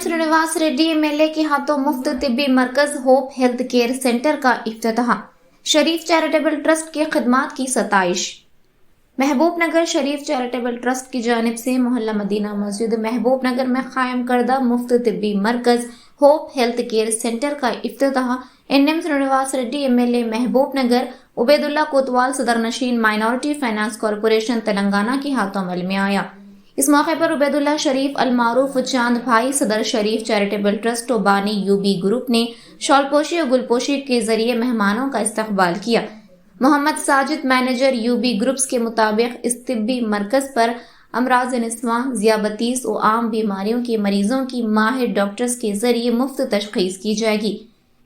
Srinivas Reddy MLA के हाथों मुफ्त तिब्बी मरकज होप हेल्थ केयर सेंटर का इफ्तिताह। शरीफ चैरिटेबल ट्रस्ट की खिदमात की सताइश। महबूब नगर शरीफ चैरिटेबल ट्रस्ट की जानिब से मोहल्ला मदीना मस्जिद महबूब नगर में कायम करदा मुफ्त तिब्बी मरकज होप हेल्थ केयर सेंटर का इफ्तिताह एनएम श्रीनिवास रेड्डी एमएलए महबूब नगर उबैदुल्ला कोतवाल सदर नशीन माइनॉरिटी फाइनेंस कॉरपोरेशन तेलंगाना के हाथों अमल में आया। इस मौके पर उबैदुल्ला शरीफ अलमारूफ चांद भाई सदर शरीफ चैरिटेबल ट्रस्ट और बानी यूबी ग्रुप ने शॉलपोशी और गुलपोशी के जरिए मेहमानों का इस्तकबाल किया। Mohammad Sajid manager UB groups के मुताबिक इस तिब्बी मरकज पर अमराज निस्वां, ज़ियाबतीस और आम बीमारियों के मरीजों की माहिर डॉक्टर्स के जरिए मुफ्त तशखीस की जाएगी।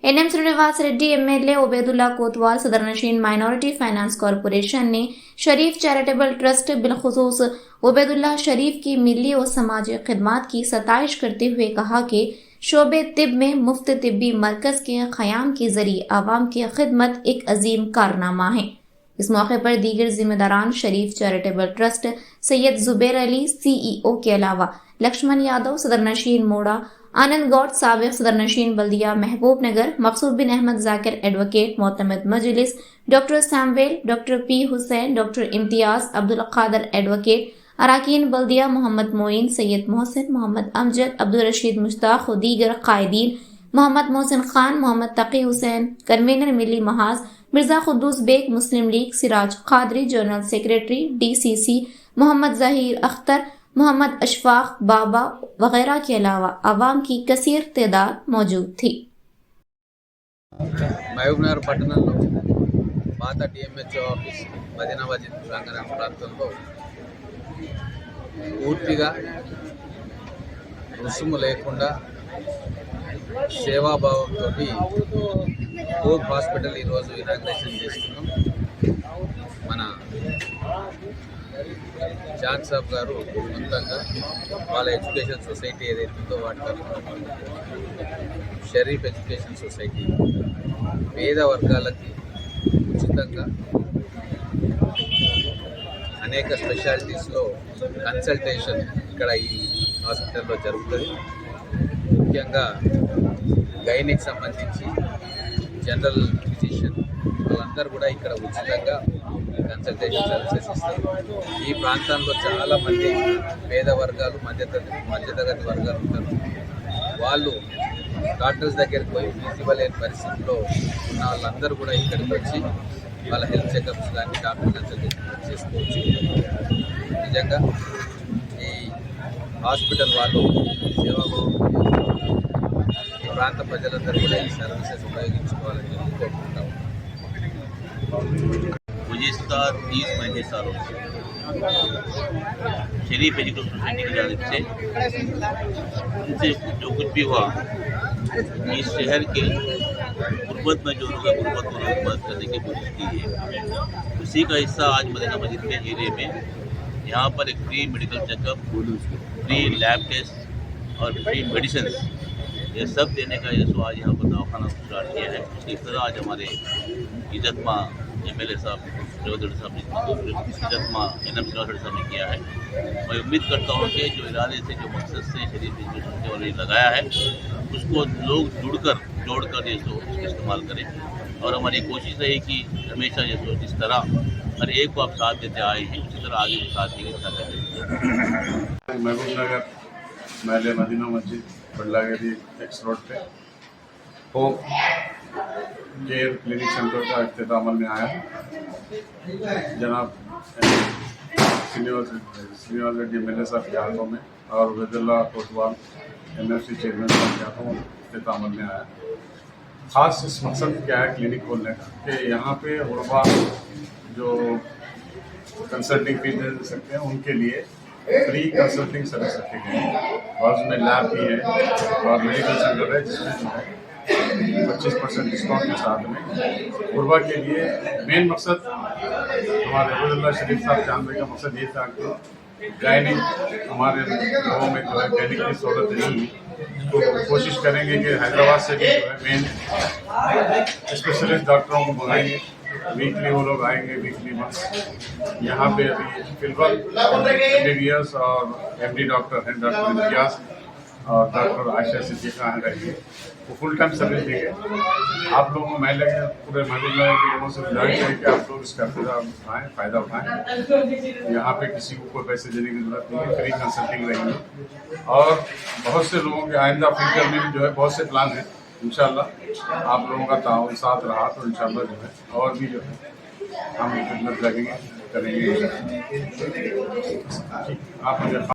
एनएम श्रीनिवास रेड्डी एमएलए उबैदुल्ला कोतवाल सदर नशीन माइनॉरिटी फाइनेंस कॉरपोरेशन ने शरीफ चैरिटेबल ट्रस्ट बिलखुसूस उबैदुल्ला शरीफ की मिली और समाजी खिदमात की सताइश करते हुए कहा कि शोबे तिब में मुफ्त तिब्बी मरकज के क़याम के जरिए आवाम की खिदमत एक अजीम कारनामा है। इस मौके पर दीगर जिम्मेदारान Sharif charitable trust Syed Zubair Ali CEO के अलावा लक्ष्मण यादव सदर नशीन मोड़ा, आनंद गौड साबिक सदर नशीन बल्दिया महबूब नगर, मकसूद बिन अहमद जाकिर एडवोकेट मोतमद Majlis, doctor Samuel, doctor P Hussain, doctor Imtiaz, Abdul Qadir advocate, अराकीन बल्दिया मोहम्मद मोइन, सैयद मोहसिन, मोहम्मद अमजद, अब्दुल रशीद मुश्ताक और दीगर कायदीन, Mohammed Mohsin Khan, Mohammed Taqi Hussain, convener Milli Mahaz, Mirza Quddus Baig, Muslim League, Siraj Qadri, general secretary DCC, Mohammed Zaheer Akhtar, Mohammed Ashfaq Baba वगैरह के अलावा आवाम की कसीर तादाद मौजूद थी। మహబూబ్నగర్ పట్టణంలో పాత DMHO ఆఫీస్ మదీనా మస్జిద్ ప్రాంగణ ప్రాంతంలో పూర్తిగా రుసుము లేకుండా సేవాభావంతో హోప్ హాస్పిటల్ ఈరోజు ఇనాగ్రేషన్ చేస్తున్నాం. మన జాన్ సాబ్ గారు మొత్తంగా వాళ్ళ ఎడ్యుకేషన్ సొసైటీ ఏదైతుందో వాటి షరీఫ్ ఎడ్యుకేషన్ సొసైటీ పేద వర్గాలకి ఉచితంగా అనేక స్పెషాలిటీస్లో కన్సల్టేషన్ ఇక్కడ ఈ హాస్పిటల్లో జరుగుతుంది. ముఖ్యంగా గైనిక్ సంబంధించి జనరల్ ఫిజిషియన్ వాళ్ళందరూ కూడా ఇక్కడ ఉచితంగా కన్సల్టేషన్ సర్వీసెస్ ఇస్తారు. ఈ ప్రాంతంలో చాలామంది పేద వర్గాలు మధ్యతరగతి వర్గాలు ఉంటారు. వాళ్ళు డాక్టర్స్ దగ్గరికి పోయి ఫీజు ఇవ్వలేని పరిస్థితుల్లో ఉన్న వాళ్ళందరూ కూడా ఇక్కడికి వచ్చి వాళ్ళ హెల్త్ చెకప్స్ కానీ డాక్టర్ కన్సల్టేషన్ చేసుకోవచ్చు. నిజంగా ఈ హాస్పిటల్ వాళ్ళు సేవాభావం ఈ ప్రాంత ప్రజలందరూ కూడా ఈ సర్వీసెస్ ఉపయోగించుకోవాలని కోరుకుంటాం. गुज़िश्ता 30 महीने सालों से शरीफ एजुकेशन सोसाइटी की जानिब से उनसे जो कुछ भी हुआ इस शहर के गुर्बत में जो लोग गुर्बत को मदद करने की कोशिश की है, उसी का हिस्सा आज मदीना मस्जिद के एरिए में यहाँ पर एक free medical checkup, free lab test और फ्री मेडिसिन ये सब देने का ये आज यहाँ पर दवाखाना स्टार्ट किया है। उसकी तरह आज हमारे इज्जतमा MLA साहब जवाहर साहब ने इज्जतमा NM साहब ने किया है। मैं उम्मीद करता हूँ कि जो इरादे से जो मकसद से शरीफ एजुकेशन के वाले लगाया है उसको लोग जोड़कर ये सो उसका इस्तेमाल करें। और हमारी कोशिश रही कि हमेशा ये सो जिस तरह हर एक को आप साथ देते आए हैं उसी तरह आगे भी साथ देंगे। महबूब नगर महल मदीना मस्जिद बल्लागेरी X रोड पे होप केयर क्लिनिक सेंटर का इफ्तिताह अमल में आया। जनाब श्रीनिवास रेड्डी MLA साहब के हाथों में और उबैदुल्ला कोतवाल NFC चेयरमैन साहब के हाथों में इफ्तिताह अमल में आया। ख़ास इस मकसद क्या है क्लिनिक खोलने का कि यहाँ पे गुरबा जो कंसल्टिंग फीस दे सकते हैं उनके लिए फ्री कंसल्टिंग सर्विस रखी गई है और उसमें लैब भी है और मेडिकल सेंटर है जिसमें जो है 25% डिस्काउंट के साथ में गुरबा के लिए मेन मकसद हमारे उबैदुल्ला शरीफ साहब जानने का मकसद ये था कि गायनिक हमारे लोगों में जो है गायनिक की सहूलत नहीं है, तो कोशिश करेंगे कि हैदराबाद से भी जो है मेन स्पेशलिस्ट डॉक्टरों को मंगाएंगे। वीकली वो लोग आएंगे, वीकली मंथ यहाँ पे अभी फिलहाल MBBS और MD डॉक्टर हैं, डॉक्टर इम्तियाज और डॉक्टर आयशा सिद्दीकी रहेंगे, वो फुल टाइम सर्विस देंगे। आप लोगों को महल्ले के पूरे महबूब नगर के लोगों से गुजारिश है कि आप लोग इसका उठाएँ, फ़ायदा उठाएँ। यहाँ पे किसी को कोई पैसे देने की जरूरत नहीं है, फ्री कंसल्टिंग रहेगी। और बहुत से लोगों के आइंदा फ्यूचर में भी जो है बहुत से प्लान हैं, इंशाल्लाह आप लोगों का ताउन साथ रहा तो इंशाल्लाह जो है और भी जो है हम खिदमत करेंगे। आप मुझे